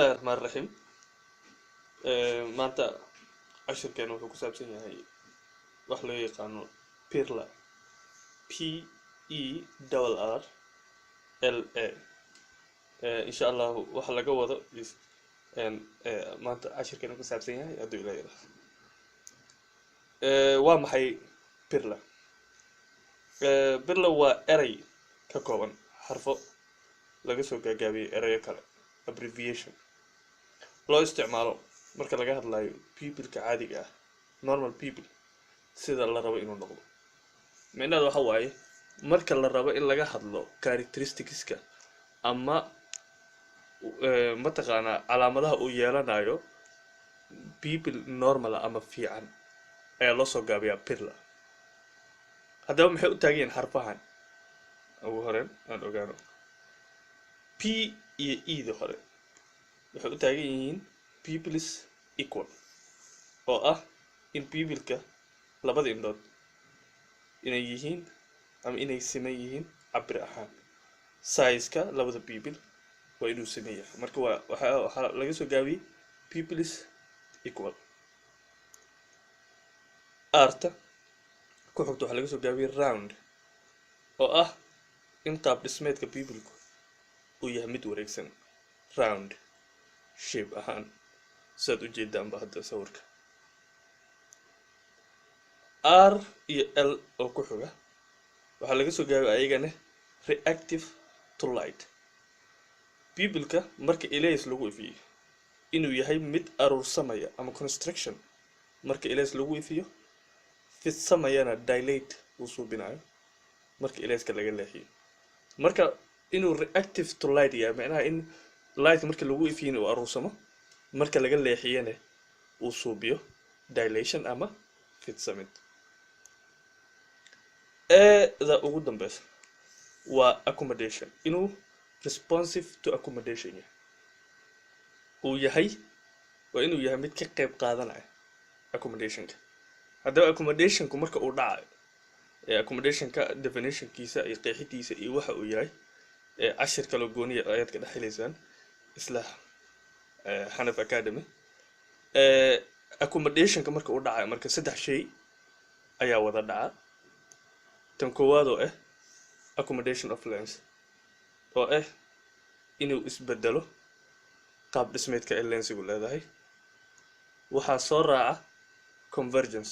الله الرحمن الرحيم. maanta cashirkeena wuxuu ku saabsan yahay wax loo yaqaano PIRLA PERLA insha Allah waxa laga wado maanta cashirkeena ku saabsan yahay hadduu ilaa yiraahdo waa maxay PIRLA PIRLA waa eray ka kooban xarfo laga soo gaagaabiyay erayo kale abbreviation loo isticmaalo marka laga hadlayo people-ka caadiga ah normal people sida la rabo inuu noqdo micnaheedu waxa waaye marka la rabo in laga hadlo characteristics-ka ama mataqaana calaamadaha uu yeelanayo people normal ama fiican ayaa loo soo gaabiyaa PIRLA haddaba maxay u taagan yihiin xarfahan ugu horeen aan ogaano P iyo E da hore waxay u taagan yihiin people is equal oo ah in people-ka labada indhood inay yihiin ama inay siman yihiin cabir ahaan size-ka labada people waa inuu siman yahay marka waxaa laga soo gaabiyey people is equal arta ku xigta waxaa laga soo gaabiyey round oo ah in qaab dhismeedka people-ku uu yahay mid wareegsan round shape ahaan saad u jeedaanba hadda sawirka R iyo L oo ku xiga waxaa laga soo gaabiyey ayagana reactive to light people-ka marka ilays lagu ifiyo inuu yahay mid aruursamaya ama construction marka ilays lagu ifiyo fidsamayana dilate uu suubinayo marka ilayska laga leexiyo marka inuu reactive to light yahay macnaha in light marka lagu ifiyo uu aruursamo marka laga leexiyana uu suubiyo dilation ama fidsamid da ugu dambaysa waa accommodation inuu responsive to accommodation yahay uu yahay waa inuu yahay mid ka qayb qaadanaya accommodationka haddaba accommodationku marka uu dhacayo accommodationka definitionkiisa iyo qeexidiisa iyo waxa uu yahay cashir kale gooniya ayaad ka dhaxlaysaan isla Hanaf Academy accommodationka marka uu dhacayo marka saddex shay ayaa wada dhaca tan koowaad oo ah accommodation of lens oo ah inuu isbedelo qaab dhismeedka ee lensigu leedahay waxaa soo raaca convergence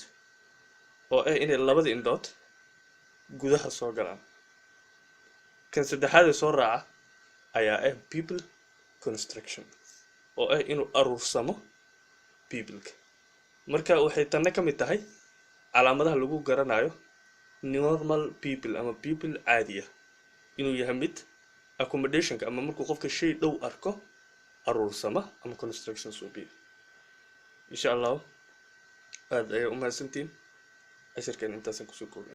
oo ah inay labada indhood gudaha soo galaan kan saddexaad ee soo raaca ayaa ah people construction oo ah inuu aruursamo people-ka marka waxay tanna ka mid tahay calaamadaha lagu garanayo normal people ama people caadiya inuu yahay mid accommodationka ama markuu qofka shay dhow arko aruursama ama construction suubiyo insha Allah aad ayay u mahadsantiin cashirkan intaasan kusoo koobay